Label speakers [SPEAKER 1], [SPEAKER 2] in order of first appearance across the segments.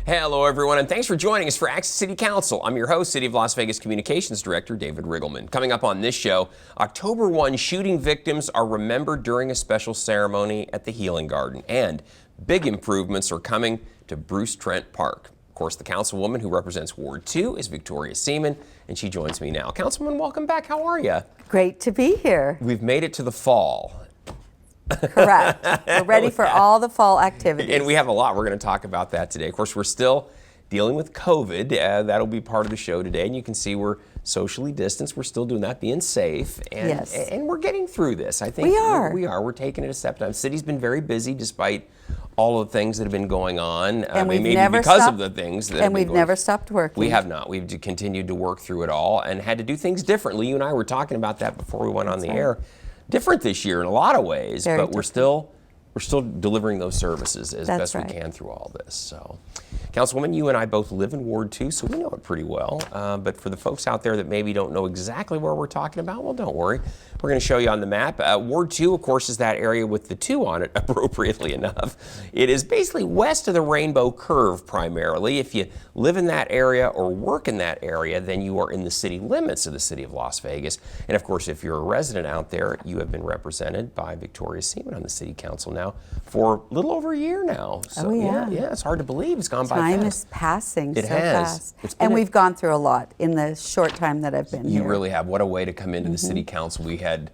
[SPEAKER 1] Hello, everyone, and thanks for joining us for Access City Council. I'm your host, City of Las Vegas Communications Director David Riggleman. Coming up on this show, October 1 shooting victims are remembered during a special ceremony at the Healing Garden, and big improvements are coming to Bruce Trent Park. Of course, the councilwoman who represents Ward 2 is Victoria Seaman, and she joins me now. Councilwoman, welcome back. How are you?
[SPEAKER 2] Great to be here.
[SPEAKER 1] We've made it to the fall.
[SPEAKER 2] Correct. We're ready for all the fall activities.
[SPEAKER 1] And we have a lot. We're going to talk about that today. Of course, we're still dealing with COVID. That'll be part of the show today. And you can see we're socially distanced. We're still doing that, being safe. And,
[SPEAKER 2] yes.
[SPEAKER 1] And we're getting through this. I think
[SPEAKER 2] we are.
[SPEAKER 1] We're taking it a step down. The city's been very busy despite all of the things that have been going on.
[SPEAKER 2] And
[SPEAKER 1] maybe because of the things that have been going on.
[SPEAKER 2] And we've never stopped working.
[SPEAKER 1] We have not. We've continued to work through it all and had to do things differently. You and I were talking about that before we went on the air. Different this year in a lot of ways,
[SPEAKER 2] Very
[SPEAKER 1] but
[SPEAKER 2] different.
[SPEAKER 1] we're still delivering those services as best we can through all this. So, Councilwoman, you and I both live in Ward 2, so we know it pretty well. But for the folks out there that maybe don't know exactly where we're talking about, well, don't worry. We're going to show you on the map. Ward 2, of course, is that area with the 2 on it, appropriately enough. It is basically west of the Rainbow Curve, primarily. If you live in that area or work in that area, then you are in the city limits of the city of Las Vegas. And, of course, if you're a resident out there, you have been represented by Victoria Seaman on the city council now for a little over a year now. So, yeah, it's hard to believe. It's gone by fast.
[SPEAKER 2] Time is passing so
[SPEAKER 1] has.
[SPEAKER 2] fast. And we've gone through a lot in the short time that I've been here.
[SPEAKER 1] You really have. What a way to come into the city council. We had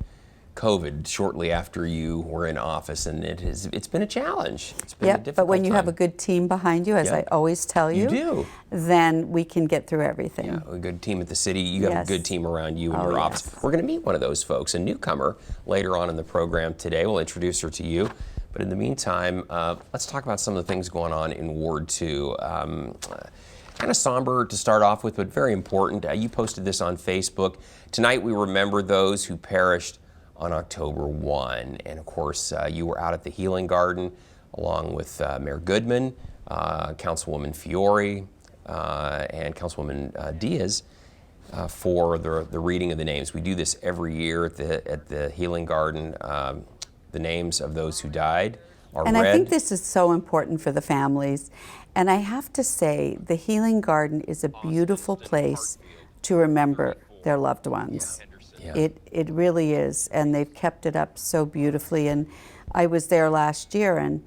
[SPEAKER 1] COVID shortly after you were in office, and it's been a challenge. It's been a difficult
[SPEAKER 2] but when you
[SPEAKER 1] time.
[SPEAKER 2] have a good team behind you, as I always tell you, then we can get through everything.
[SPEAKER 1] Yeah, a good team at the city. You have a good team around you in your office. We're going to meet one of those folks, a newcomer, later on in the program today. We'll introduce her to you. But in the meantime, let's talk about some of the things going on in Ward 2. Kind of somber to start off with, but very important. You posted this on Facebook. Tonight we remember those who perished on October 1. And of course, you were out at the Healing Garden along with Mayor Goodman, Councilwoman Fiore, and Councilwoman Diaz for the reading of the names. We do this every year at the Healing Garden. The names of those who died are read.
[SPEAKER 2] And I think this is so important for the families. And I have to say, the Healing Garden is a beautiful place to remember their loved ones.
[SPEAKER 1] Yeah.
[SPEAKER 2] It really is, and they've kept it up so beautifully. And I was there last year, and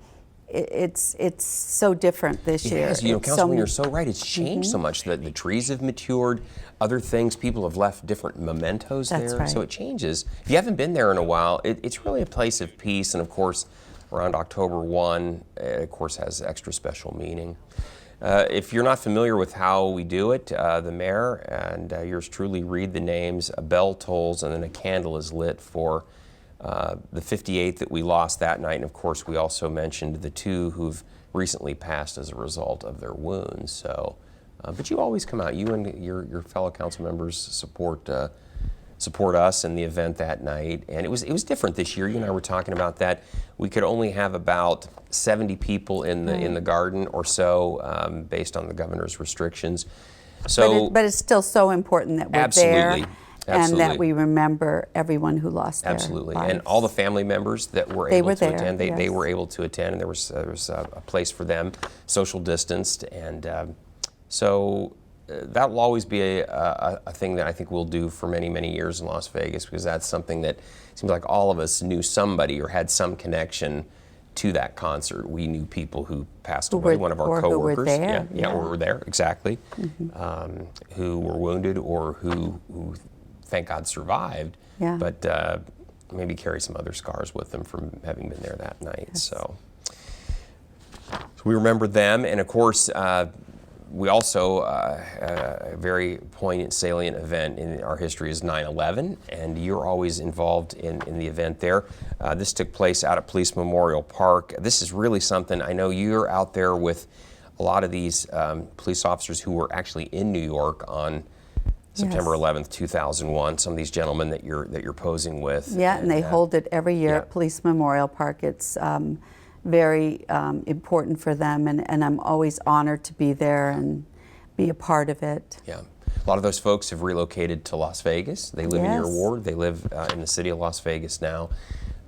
[SPEAKER 2] it's so different this year.
[SPEAKER 1] Yes, Councilwoman, you're so right. It's changed so much. The trees have matured. Other things, people have left different mementos there.
[SPEAKER 2] Right.
[SPEAKER 1] So it changes. If you haven't been there in a while, it's really a place of peace. And of course, around October 1, of course, has extra special meaning. If you're not familiar with how we do it, the mayor and yours truly read the names, a bell tolls, and then a candle is lit for the 58 that we lost that night. And of course, we also mentioned the 2 who've recently passed as a result of their wounds. So, but you always come out. You and your fellow council members support us in the event that night. And it was different this year. You and I were talking about that. We could only have about 70 people in the garden or so, based on the governor's restrictions. So,
[SPEAKER 2] but it's still so important that we're there. And that we remember everyone who lost their lives.
[SPEAKER 1] And all the family members that were able to attend, they were able to attend, and there was a place for them, social distanced, and so that will always be a thing that I think we'll do for many, many years in Las Vegas, because that's something that seems like all of us knew somebody or had some connection to that concert. We knew people who passed away, one of our coworkers.
[SPEAKER 2] Who were there.
[SPEAKER 1] Or were there, exactly, who were wounded or who thank God survived, but maybe carry some other scars with them from having been there that night.
[SPEAKER 2] Yes.
[SPEAKER 1] So we remember them, and of course, we also, a very poignant, salient event in our history is 9/11, and you're always involved in the event there. This took place out at Police Memorial Park. This is really something, I know you're out there with a lot of these police officers who were actually in New York on September 11th, 2001, some of these gentlemen that you're posing with.
[SPEAKER 2] Yeah, and they hold it every year at Police Memorial Park. It's very important for them, and I'm always honored to be there and be a part of it.
[SPEAKER 1] Yeah. A lot of those folks have relocated to Las Vegas. They live in your ward. They live in the city of Las Vegas now,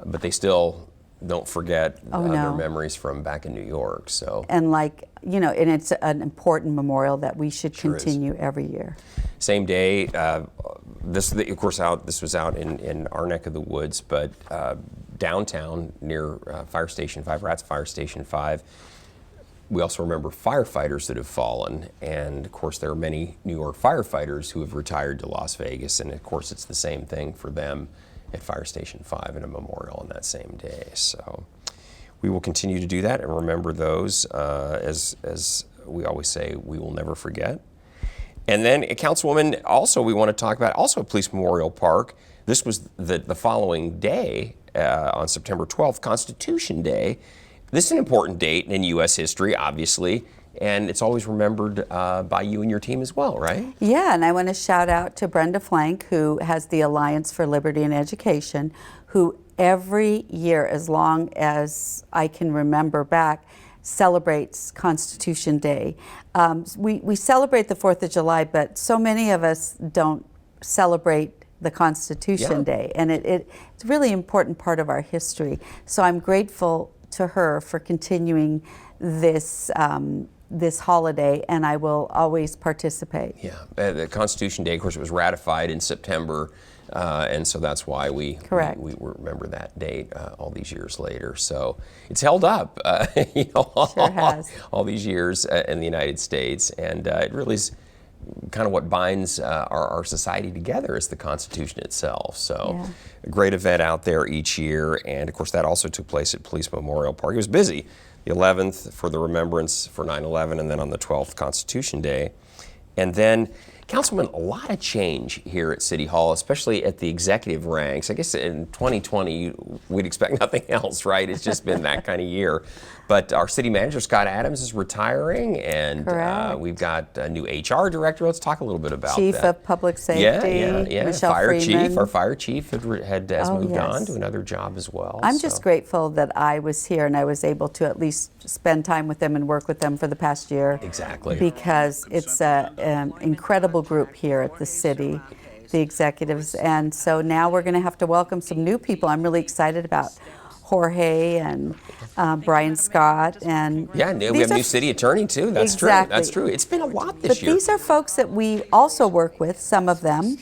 [SPEAKER 1] but they still don't forget
[SPEAKER 2] Oh,
[SPEAKER 1] their
[SPEAKER 2] no.
[SPEAKER 1] memories from back in New York. So,
[SPEAKER 2] And and it's an important memorial that we should
[SPEAKER 1] Sure is.
[SPEAKER 2] continue every year.
[SPEAKER 1] same day. This was out in our neck of the woods, but downtown near Fire Station 5, Rats Fire Station 5. We also remember firefighters that have fallen, and of course there are many New York firefighters who have retired to Las Vegas, and of course it's the same thing for them at Fire Station 5 in a memorial on that same day. So we will continue to do that and remember those, as we always say, we will never forget. And then, Councilwoman, also we want to talk about also Police Memorial Park. This was the following day, on September 12th, Constitution Day. This is an important date in U.S. history, obviously, and it's always remembered by you and your team as well, right?
[SPEAKER 2] Yeah, and I want to shout out to Brenda Flank, who has the Alliance for Liberty and Education, who every year, as long as I can remember back, celebrates Constitution Day. We celebrate the 4th of July, but so many of us don't celebrate the Constitution Day, and it's a really important part of our history. So I'm grateful to her for continuing this this holiday, and I will always participate.
[SPEAKER 1] Yeah, the Constitution Day, of course, it was ratified in September, and so that's why we remember that date all these years later. So it's held up,
[SPEAKER 2] Sure has.
[SPEAKER 1] all these years in the United States, and it really is kind of what binds our society together is the Constitution itself. So a great event out there each year, and of course that also took place at Police Memorial Park. It was busy. The 11th for the remembrance for 9/11, and then on the 12th, Constitution Day. And then, Councilman, a lot of change here at City Hall, especially at the executive ranks. I guess in 2020, we'd expect nothing else, right? It's just been that kind of year. But our city manager, Scott Adams, is retiring, and we've got a new HR director. Let's talk a little bit about
[SPEAKER 2] Chief
[SPEAKER 1] that.
[SPEAKER 2] of Public Safety, Michelle
[SPEAKER 1] Fire
[SPEAKER 2] Freeman.
[SPEAKER 1] Chief, our fire chief has moved on to another job as well.
[SPEAKER 2] I'm just grateful that I was here and I was able to at least spend time with them and work with them for the past year.
[SPEAKER 1] Exactly.
[SPEAKER 2] Because it's an incredible group here at the city, the executives, and so now we're going to have to welcome some new people. I'm really excited about Jorge and Brian Scott, and
[SPEAKER 1] we have new city attorney too. That's true. That's true. It's been a lot this year.
[SPEAKER 2] But these are folks that we also work with, some of them,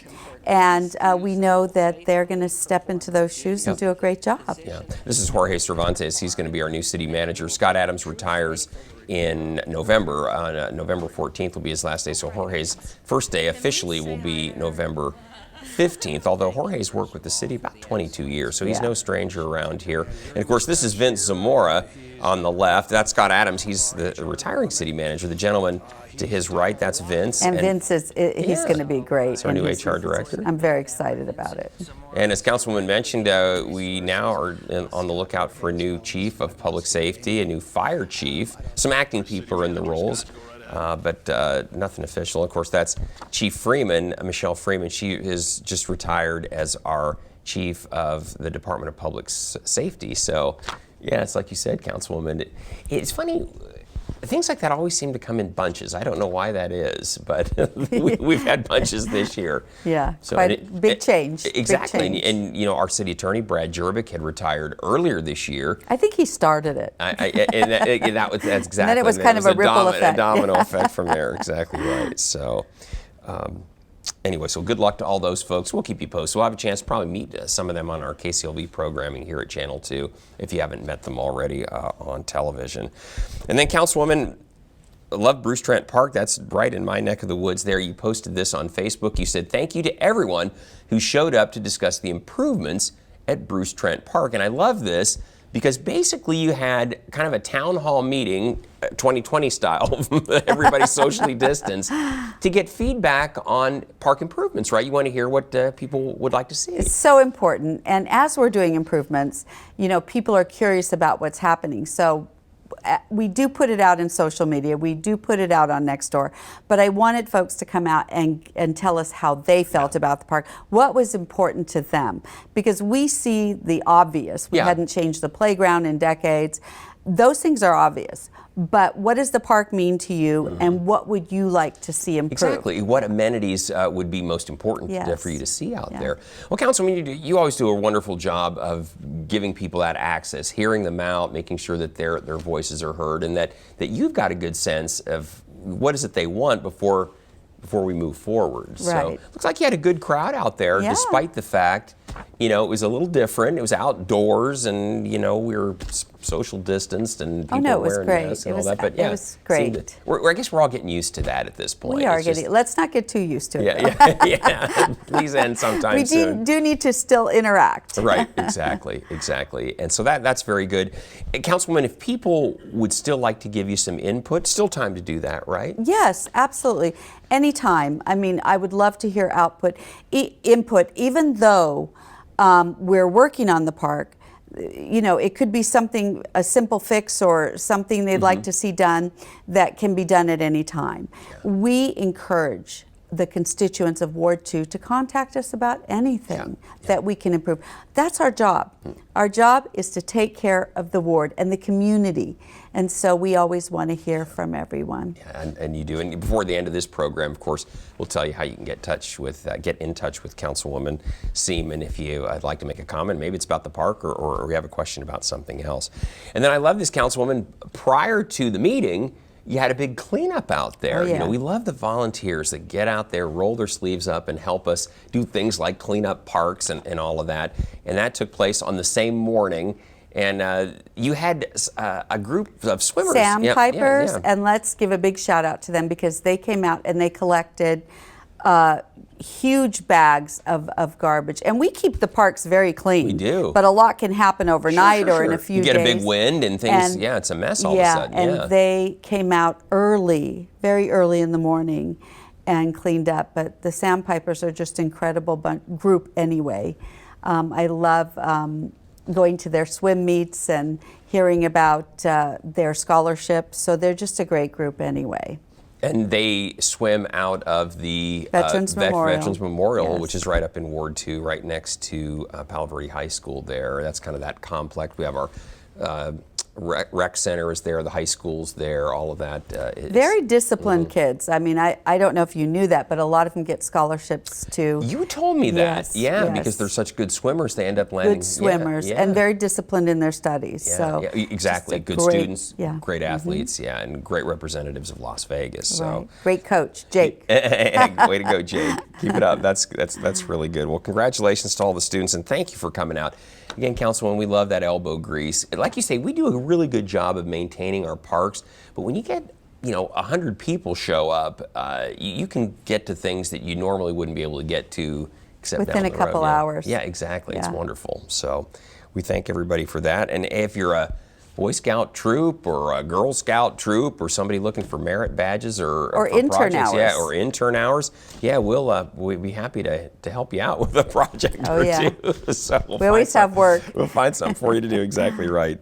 [SPEAKER 2] and we know that they're going to step into those shoes and do a great job.
[SPEAKER 1] Yeah, this is Jorge Cervantes. He's going to be our new city manager. Scott Adams retires in November. November 14th will be his last day. So Jorge's first day officially will be November 15th, although Jorge's worked with the city about 22 years, so he's no stranger around here. And of course, this is Vince Zamora on the left. That's Scott Adams. He's the retiring city manager. The gentleman to his right, that's Vince.
[SPEAKER 2] And Vince he's going to be great.
[SPEAKER 1] He's our new HR director.
[SPEAKER 2] I'm very excited about it.
[SPEAKER 1] And as Councilwoman mentioned, we now are on the lookout for a new chief of public safety, a new fire chief. Some acting people are in the roles. But nothing official. Of course, that's Chief Freeman, Michelle Freeman. She is just retired as our chief of the Department of Public Safety. So, yeah, it's like you said, Councilwoman. It's funny. Things like that always seem to come in bunches. I don't know why that is, but we've had bunches this year.
[SPEAKER 2] Yeah, so big change.
[SPEAKER 1] Exactly.
[SPEAKER 2] Big change.
[SPEAKER 1] And our city attorney, Brad Jerbick, had retired earlier this year.
[SPEAKER 2] I think he started it.
[SPEAKER 1] That's exactly.
[SPEAKER 2] And then it was kind of a ripple effect.
[SPEAKER 1] A domino effect from there. Exactly right. So, anyway, so good luck to all those folks. We'll keep you posted. We'll have a chance to probably meet some of them on our KCLV programming here at Channel 2 if you haven't met them already on television. And then, Councilwoman, I love Bruce Trent Park. That's right in my neck of the woods there. You posted this on Facebook. You said, thank you to everyone who showed up to discuss the improvements at Bruce Trent Park. And I love this because basically you had kind of a town hall meeting, 2020 style, everybody socially distanced, to get feedback on park improvements, right? You want to hear what people would like to see.
[SPEAKER 2] It's so important. And as we're doing improvements, people are curious about what's happening. So we do put it out in social media. We do put it out on Nextdoor. But I wanted folks to come out and tell us how they felt about the park, what was important to them. Because we see the obvious. We hadn't changed the playground in decades. Those things are obvious. but what does the park mean to you, and what would you like to see improved?
[SPEAKER 1] Exactly. What amenities would be most important
[SPEAKER 2] Yes.
[SPEAKER 1] for you to see out there? Well, Councilwoman, you always do a wonderful job of giving people that access, hearing them out, making sure that their voices are heard, and that you've got a good sense of what is it they want before we move forward. So looks like you had a good crowd out there, despite the fact, it was a little different. It was outdoors, and we were social distanced, and people
[SPEAKER 2] it was
[SPEAKER 1] wearing
[SPEAKER 2] great.
[SPEAKER 1] masks and all that. But yeah,
[SPEAKER 2] it was great.
[SPEAKER 1] I guess we're all getting used to that at this point.
[SPEAKER 2] We are
[SPEAKER 1] It's just-
[SPEAKER 2] getting. Let's not get too used to it.
[SPEAKER 1] yeah. Please end sometime
[SPEAKER 2] We
[SPEAKER 1] soon.
[SPEAKER 2] do need to still interact.
[SPEAKER 1] Right, exactly. And so that's very good. And Councilwoman, if people would still like to give you some input, still time to do that, right?
[SPEAKER 2] Yes, absolutely. Anytime. I mean, I would love to hear input, even though we're working on the park. It could be something, a simple fix or something they'd like to see done that can be done at any time. We encourage the constituents of Ward 2 to contact us about anything that we can improve. That's our job. Our job is to take care of the ward and the community. And so we always want to hear from everyone.
[SPEAKER 1] Yeah, and you do. And before the end of this program, of course, we'll tell you how you can get in touch with Councilwoman Seaman if you'd like to make a comment. Maybe it's about the park or we have a question about something else. And then I love this, Councilwoman. Prior to the meeting, you had a big cleanup out there. We love the volunteers that get out there, roll their sleeves up, and help us do things like clean up parks and all of that. And that took place on the same morning. And you had a group of swimmers.
[SPEAKER 2] Sandpipers, and let's give a big shout out to them because they came out and they collected huge bags of garbage. And we keep the parks very clean.
[SPEAKER 1] We do.
[SPEAKER 2] But a lot can happen overnight or in a few days.
[SPEAKER 1] You get a big wind and things, it's a mess all of a sudden.
[SPEAKER 2] And they came out early, very early in the morning and cleaned up. But the Sandpipers are just incredible group anyway. I love going to their swim meets and hearing about their scholarships. So they're just a great group anyway.
[SPEAKER 1] And they swim out of the
[SPEAKER 2] Veterans
[SPEAKER 1] Memorial, which is right up in Ward 2, right next to Palo Verde High School there. That's kind of that complex. We have our rec center is there, the high school's there, all of that.
[SPEAKER 2] Very disciplined kids. I mean, I don't know if you knew that, but a lot of them get scholarships too.
[SPEAKER 1] You told me that, because they're such good swimmers, they end up landing.
[SPEAKER 2] Good swimmers and very disciplined in their studies. So
[SPEAKER 1] exactly. Good students, great athletes, and great representatives of Las Vegas. So
[SPEAKER 2] great coach, Jake.
[SPEAKER 1] Way to go, Jake. Keep it up. That's really good. Well, congratulations to all the students, and thank you for coming out. Again, Councilwoman, we love that elbow grease. Like you say, we do a really good job of maintaining our parks, but when you get 100 people show up, you can get to things that you normally wouldn't be able to get to except
[SPEAKER 2] within a couple hours.
[SPEAKER 1] Yeah, exactly. It's wonderful. So we thank everybody for that. And if you're a Boy Scout troop or a Girl Scout troop or somebody looking for merit badges or
[SPEAKER 2] intern
[SPEAKER 1] projects,
[SPEAKER 2] hours.
[SPEAKER 1] or intern hours, we'll be happy to help you out with a project or two. So
[SPEAKER 2] we always have work.
[SPEAKER 1] We'll find something for you to do. Exactly right.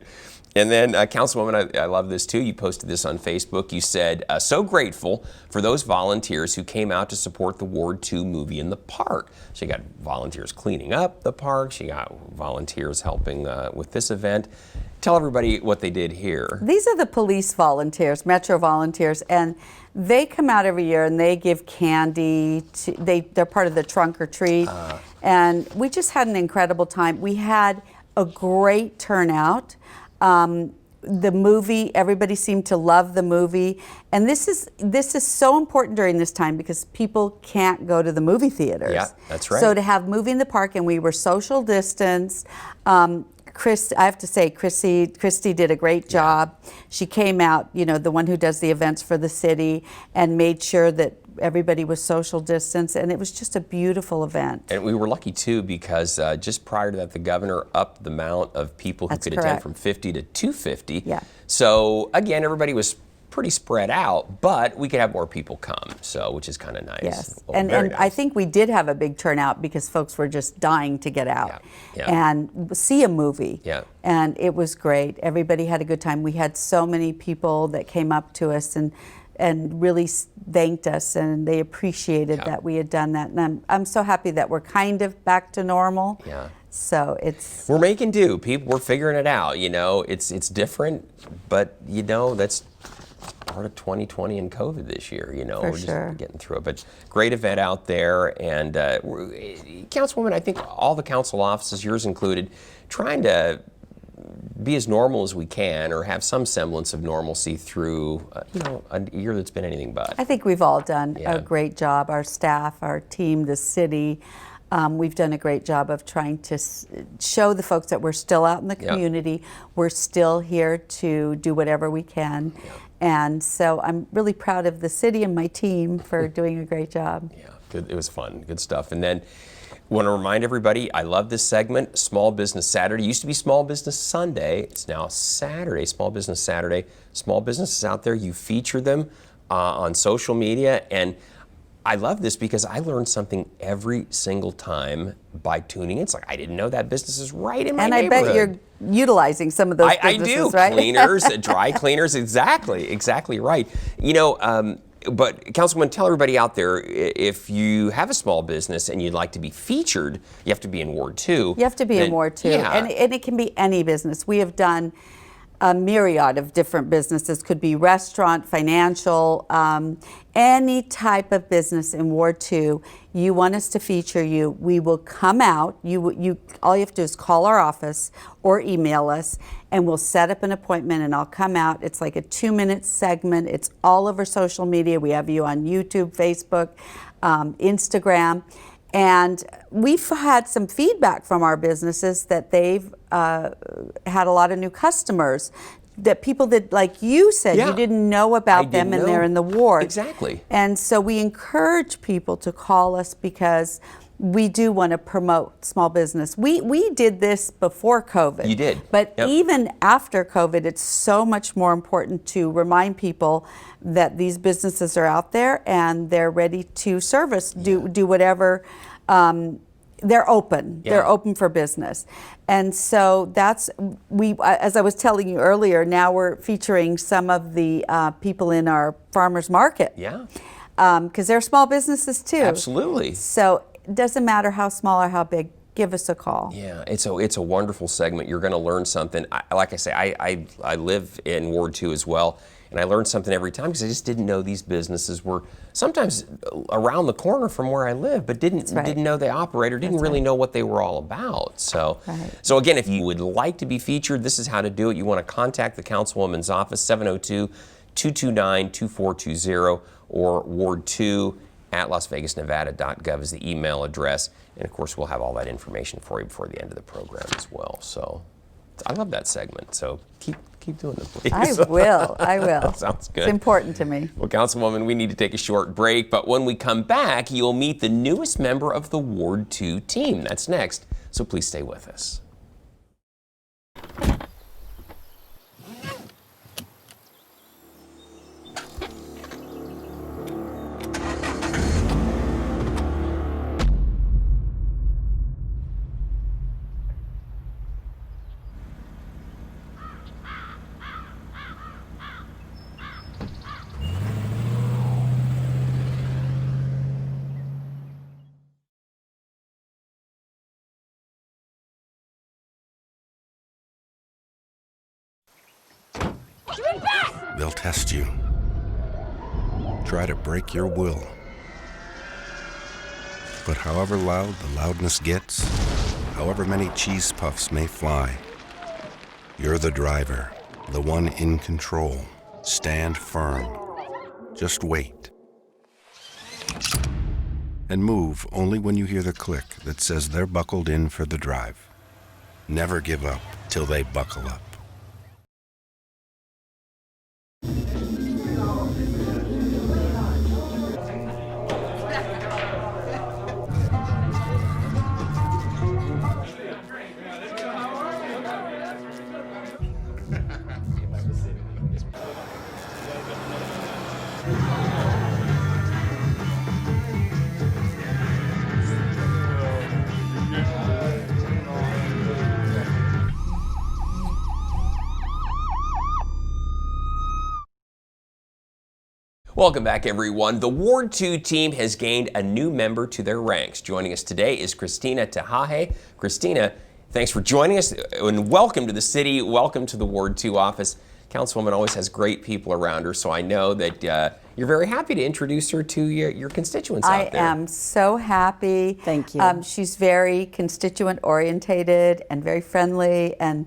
[SPEAKER 1] And then, Councilwoman, I love this too. You posted this on Facebook. You said, so grateful for those volunteers who came out to support the Ward 2 movie in the park. So you got volunteers cleaning up the parks. You got volunteers helping with this event. Tell everybody what they did here.
[SPEAKER 2] These are the police volunteers, Metro volunteers, and they come out every year and they give candy. They're part of the trunk or treat. And we just had an incredible time. We had a great turnout. The movie, everybody seemed to love the movie, and this is so important during this time because people can't go to the movie theaters.
[SPEAKER 1] Yeah, that's right.
[SPEAKER 2] So to have movie in the park, and we were social distance. I have to say, Christy did a great job. She came out, the one who does the events for the city, and made sure that everybody was social distance, and it was just a beautiful event.
[SPEAKER 1] And we were lucky too because just prior to that, the governor upped the amount of people who could attend from 50 to 250.
[SPEAKER 2] Yeah.
[SPEAKER 1] So again, everybody was pretty spread out, but we could have more people come, which is kind of nice.
[SPEAKER 2] Yes,
[SPEAKER 1] Well,
[SPEAKER 2] and
[SPEAKER 1] nice.
[SPEAKER 2] I think we did have a big turnout because folks were just dying to get out and see a movie.
[SPEAKER 1] Yeah.
[SPEAKER 2] And it was great. Everybody had a good time. We had so many people that came up to us and really thanked us, and they appreciated that we had done that. And I'm so happy that we're kind of back to normal.
[SPEAKER 1] Yeah.
[SPEAKER 2] So it's
[SPEAKER 1] We're making do. We're figuring it out. It's different, but that's part of 2020 and COVID this year.
[SPEAKER 2] For
[SPEAKER 1] We're
[SPEAKER 2] sure.
[SPEAKER 1] just getting through it. But great event out there, and Councilwoman, I think all the council offices, yours included, trying to be as normal as we can, or have some semblance of normalcy through a year that's been anything but.
[SPEAKER 2] I think we've all done
[SPEAKER 1] Yeah.
[SPEAKER 2] a great job. Our staff, our team, the city. We've done a great job of trying to show the folks that we're still out in the community. We're still here to do whatever we can. And so I'm really proud of the city and my team for doing a great job.
[SPEAKER 1] Yeah, good. It was fun. Good stuff. And then want to remind everybody, I love this segment, Small Business Saturday. It used to be Small Business Sunday. It's now Saturday, Small Business Saturday. Small businesses out there, you feature them on social media. And I love this because I learn something every single time by tuning in. It's like, I didn't know that business is right in my neighborhood.
[SPEAKER 2] And I bet you're utilizing some of those businesses,
[SPEAKER 1] I do.
[SPEAKER 2] right?
[SPEAKER 1] Cleaners, dry cleaners, exactly right. But Councilwoman, tell everybody out there, if you have a small business and you'd like to be featured, you have to be in Ward 2.
[SPEAKER 2] You have to be in Ward 2.
[SPEAKER 1] Yeah.
[SPEAKER 2] And it can be any business. We have done a myriad of different businesses. Could be restaurant, financial, any type of business in Ward 2. You want us to feature you, we will come out. All you have to do is call our office or email us, and we'll set up an appointment, and I'll come out. It's like a 2-minute segment. It's all over social media. We have you on YouTube, Facebook, Instagram. And we've had some feedback from our businesses that they've had a lot of new customers, that people that, like you said, you didn't know about them, and they're in the ward.
[SPEAKER 1] Exactly.
[SPEAKER 2] And so we encourage people to call us because we do want to promote small business. We did this before COVID.
[SPEAKER 1] You did.
[SPEAKER 2] But even after COVID, it's so much more important to remind people that these businesses are out there and they're ready to service, do whatever. They're open.
[SPEAKER 1] Yeah.
[SPEAKER 2] They're open for business. And so that's, as I was telling you earlier, now we're featuring some of the people in our farmers market.
[SPEAKER 1] Yeah.
[SPEAKER 2] Because they're small businesses too.
[SPEAKER 1] Absolutely.
[SPEAKER 2] So it doesn't matter how small or how big, give us a call.
[SPEAKER 1] Yeah, it's a wonderful segment. You're going to learn something. Like I say, I live in Ward 2 as well, and I learned something every time because I just didn't know these businesses were sometimes around the corner from where I live, but didn't know they operated, didn't really know what they were all about. So, so again, if you would like to be featured, this is how to do it. You want to contact the Councilwoman's office, 702-229-2420, or Ward 2 at lasvegasnevada.gov is the email address. And of course, we'll have all that information for you before the end of the program as well. So I love that segment. So keep doing it, please.
[SPEAKER 2] I will.
[SPEAKER 1] That sounds good.
[SPEAKER 2] It's important to me.
[SPEAKER 1] Well, Councilwoman, we need to take a short break, but when we come back, you'll meet the newest member of the Ward 2 team. That's next, so please stay with us.
[SPEAKER 3] They'll test you. Try to break your will. But however loud the loudness gets, however many cheese puffs may fly, you're the driver, the one in control. Stand firm. Just wait. And move only when you hear the click that says they're buckled in for the drive. Never give up till they buckle up.
[SPEAKER 1] Welcome back, everyone. The Ward 2 team has gained a new member to their ranks. Joining us today is Christina Tahaje. Christina, Thanks for joining us, and welcome to the city. Welcome to the Ward 2 office. Councilwoman always has great people around her, so I know that you're very happy to introduce her to your constituents out there.
[SPEAKER 2] I am so happy.
[SPEAKER 4] Thank you.
[SPEAKER 2] She's very constituent orientated and very friendly, and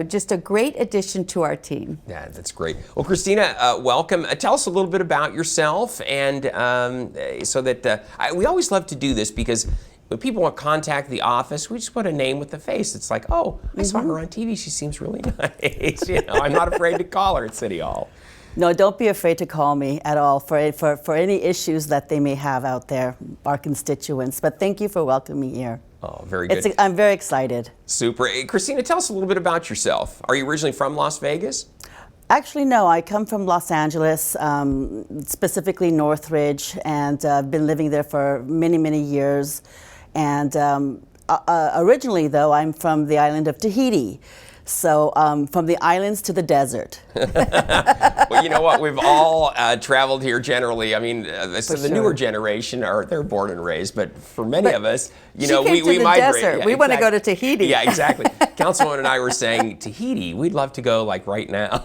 [SPEAKER 2] just a great addition to our team.
[SPEAKER 1] Yeah, that's great. Well, Christina, welcome. Tell us a little bit about yourself, and so that we always love to do this because when people want to contact the office, we just put a name with a face. It's like, oh, I saw her on TV. She seems really nice. I'm not afraid to call her at City Hall.
[SPEAKER 4] No, don't be afraid to call me at all for any issues that they may have out there, our constituents. But thank you for welcoming me here.
[SPEAKER 1] Oh, very good.
[SPEAKER 4] I'm very excited.
[SPEAKER 1] Super. Hey, Christina, tell us a little bit about yourself. Are you originally from Las Vegas?
[SPEAKER 4] Actually, no. I come from Los Angeles, specifically Northridge, and I've been living there for many, many years. And originally, though, I'm from the island of Tahiti. So from the islands to the desert.
[SPEAKER 1] Well, you know what? We've all traveled here generally. I mean, so the newer
[SPEAKER 4] sure.
[SPEAKER 1] generation, they're born and raised, but for many of us,
[SPEAKER 2] She came
[SPEAKER 1] we
[SPEAKER 2] to the
[SPEAKER 1] migrate.
[SPEAKER 2] desert.
[SPEAKER 1] Yeah,
[SPEAKER 2] we want to go to Tahiti.
[SPEAKER 1] Yeah, exactly. Councilwoman and I were saying, Tahiti, we'd love to go like right now.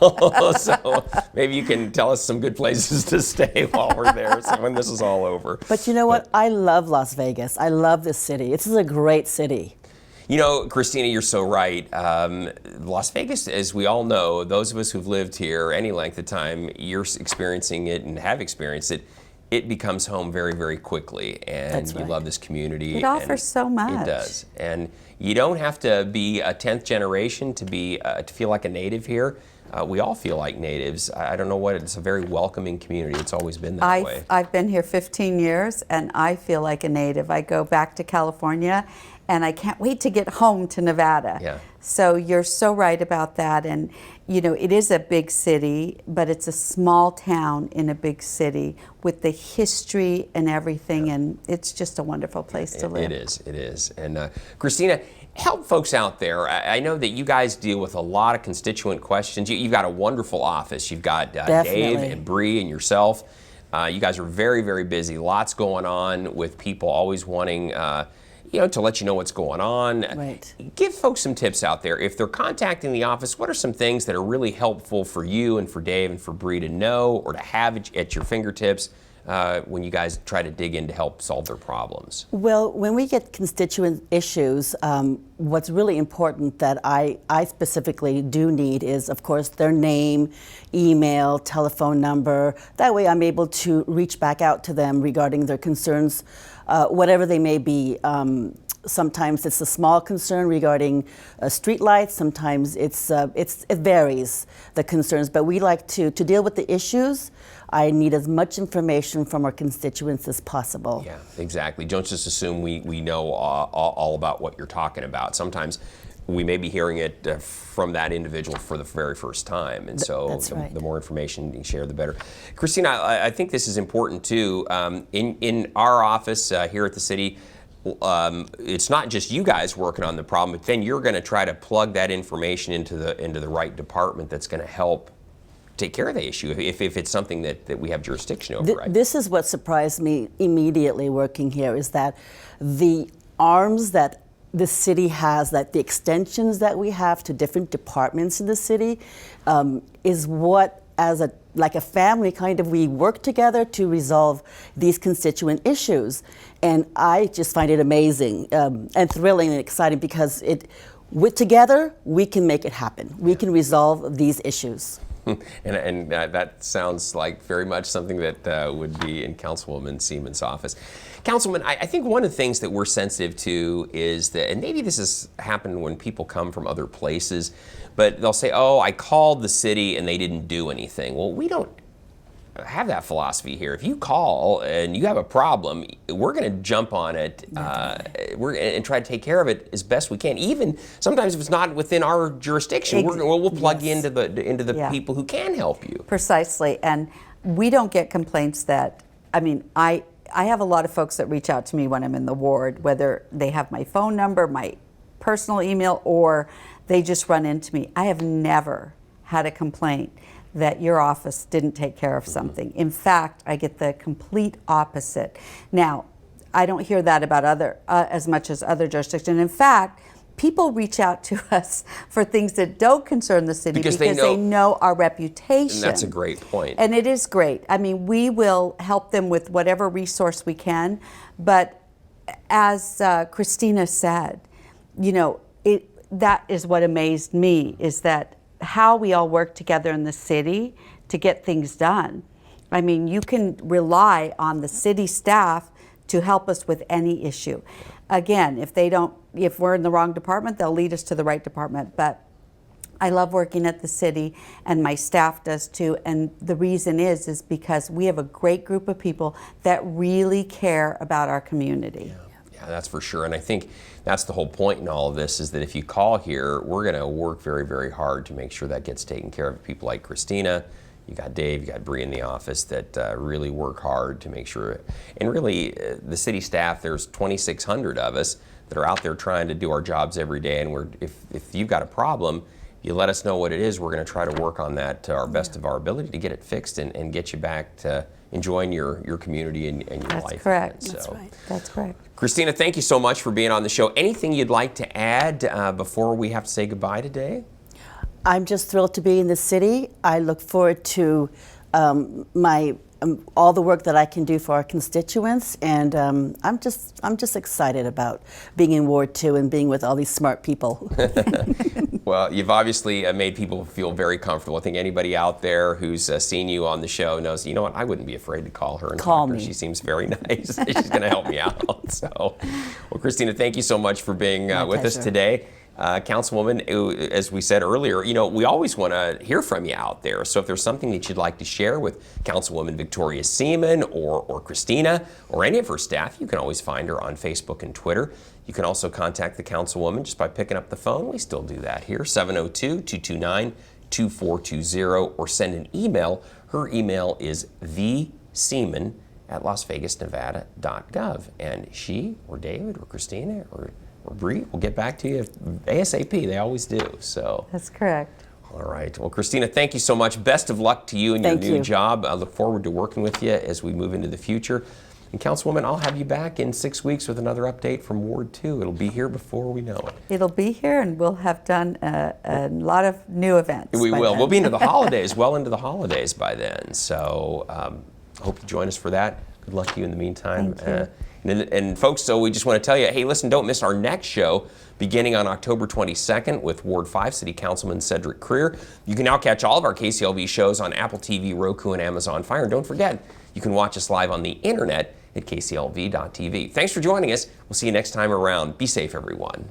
[SPEAKER 1] So maybe you can tell us some good places to stay while we're there when this is all over.
[SPEAKER 4] But you know what? I love Las Vegas. I love this city. This is a great city.
[SPEAKER 1] You know, Christina, you're so right. Las Vegas, as we all know, those of us who've lived here any length of time, you're experiencing it and have experienced it, it becomes home very, very quickly. And
[SPEAKER 4] That's
[SPEAKER 1] you
[SPEAKER 4] right.
[SPEAKER 1] love this community.
[SPEAKER 2] It offers so much.
[SPEAKER 1] It does. And you don't have to be a 10th generation to feel like a native here. We all feel like natives. I don't know what, it's a very welcoming community. It's always been that way.
[SPEAKER 2] I've been here 15 years, and I feel like a native. I go back to California, and I can't wait to get home to Nevada.
[SPEAKER 1] Yeah.
[SPEAKER 2] So you're so right about that. And, it is a big city, but it's a small town in a big city with the history and everything, and it's just a wonderful place to live.
[SPEAKER 1] It is. And Christina, help folks out there. I know that you guys deal with a lot of constituent questions. You've got a wonderful office. You've got Dave
[SPEAKER 4] Definitely.
[SPEAKER 1] and Bree and yourself. You guys are very, very busy. Lots going on with people always wanting to let you know what's going on.
[SPEAKER 4] Right.
[SPEAKER 1] Give folks some tips out there. If they're contacting the office, what are some things that are really helpful for you and for Dave and for Bree to know or to have at your fingertips when you guys try to dig in to help solve their problems?
[SPEAKER 4] Well, when we get constituent issues, what's really important that I specifically do need is, of course, their name, email, telephone number. That way I'm able to reach back out to them regarding their concerns, whatever they may be. Sometimes it's a small concern regarding street lights. Sometimes it varies, the concerns. But we like to deal with the issues. I need as much information from our constituents as possible.
[SPEAKER 1] Yeah, exactly. Don't just assume we know all about what you're talking about. Sometimes we may be hearing it from that individual for the very first time. And so
[SPEAKER 4] That's right.
[SPEAKER 1] the more information you share, the better. Christina, I think this is important too. In our office here at the city, it's not just you guys working on the problem, but then you're going to try to plug that information into the right department that's going to help take care of the issue if it's something that we have jurisdiction over. Right?
[SPEAKER 4] This is what surprised me immediately working here, is that the arms that the city has, that the extensions that we have to different departments in the city, is what, as like a family, kind of, we work together to resolve these constituent issues. And I just find it amazing and thrilling and exciting because together we can make it happen. We can resolve these issues.
[SPEAKER 1] And that sounds like very much something that would be in Councilwoman Seaman's office. Councilwoman, I think one of the things that we're sensitive to is that, and maybe this has happened when people come from other places, but they'll say, oh, I called the city and they didn't do anything. Well, we don't have that philosophy here. If you call and you have a problem, we're going to jump on it and try to take care of it as best we can. Even sometimes if it's not within our jurisdiction, we'll plug you into the people who can help you.
[SPEAKER 2] Precisely, and we don't get complaints that, I have a lot of folks that reach out to me when I'm in the ward, whether they have my phone number, my personal email, or they just run into me. I have never had a complaint that your office didn't take care of something. In fact, I get the complete opposite. Now, I don't hear that about as much as other jurisdictions. In fact, people reach out to us for things that don't concern the city because they know our reputation.
[SPEAKER 1] And that's a great point.
[SPEAKER 2] And it is great. I mean, we will help them with whatever resource we can. But as Christina said, you know, that is what amazed me, is that how we all work together in the city to get things done. I mean, you can rely on the city staff to help us with any issue. Again, if we're in the wrong department, they'll lead us to the right department. But I love working at the city, and my staff does too. And the reason is because we have a great group of people that really care about our community.
[SPEAKER 1] Yeah, that's for sure. And I think that's the whole point in all of this, is that if you call here, we're going to work very, very hard to make sure that gets taken care of. People like Christina, you got Dave, you got Bree in the office that really work hard to make sure. And really, the city staff, there's 2,600 of us that are out there trying to do our jobs every day. And if you've got a problem, you let us know what it is. We're going to try to work on that to our best of our ability to get it fixed and get you back to enjoying your community and your life.
[SPEAKER 2] That's correct.
[SPEAKER 1] So,
[SPEAKER 4] That's right.
[SPEAKER 2] That's correct.
[SPEAKER 1] Christina, thank you so much for being on the show. Anything you'd like to add before we have to say goodbye today?
[SPEAKER 4] I'm just thrilled to be in the city. I look forward to all the work that I can do for our constituents, and I'm just excited about being in Ward 2 and being with all these smart people.
[SPEAKER 1] Well, you've obviously made people feel very comfortable. I think anybody out there who's seen you on the show knows, you know what, I wouldn't be afraid to call her and
[SPEAKER 4] Call
[SPEAKER 1] talk to her.
[SPEAKER 4] me.
[SPEAKER 1] She seems very nice. She's going to help me out. So, well, Christina, thank you so much for being with us
[SPEAKER 4] pleasure.
[SPEAKER 1] today. Councilwoman, as we said earlier, you know, we always want to hear from you out there. So if there's something that you'd like to share with Councilwoman Victoria Seaman or Christina or any of her staff, you can always find her on Facebook and Twitter. You can also contact the Councilwoman just by picking up the phone. We still do that here, 702-229-2420, or send an email. Her email is theseaman@lasvegasnevada.gov. And she or David or Christina or Bree will get back to you ASAP. They always do. So
[SPEAKER 2] That's correct.
[SPEAKER 1] all right. Well, Christina, thank you so much. Best of luck to you in your
[SPEAKER 4] Thank
[SPEAKER 1] new
[SPEAKER 4] you.
[SPEAKER 1] job. I look forward to working with you as we move into the future. And Councilwoman, I'll have you back in 6 weeks with another update from Ward 2. It'll be here before we know it.
[SPEAKER 2] It'll be here, and we'll have done a lot of new events.
[SPEAKER 1] We
[SPEAKER 2] by
[SPEAKER 1] will.
[SPEAKER 2] then.
[SPEAKER 1] We'll be into the holidays, well into the holidays by then. So hope you join us for that. Good luck to you in the meantime.
[SPEAKER 2] Thank you.
[SPEAKER 1] And folks, so we just want to tell you, hey, listen, don't miss our next show beginning on October 22nd with Ward 5 City Councilman Cedric Creer. You can now catch all of our KCLV shows on Apple TV, Roku, and Amazon Fire. And don't forget, you can watch us live on the internet at kclv.tv. Thanks for joining us. We'll see you next time around. Be safe, everyone.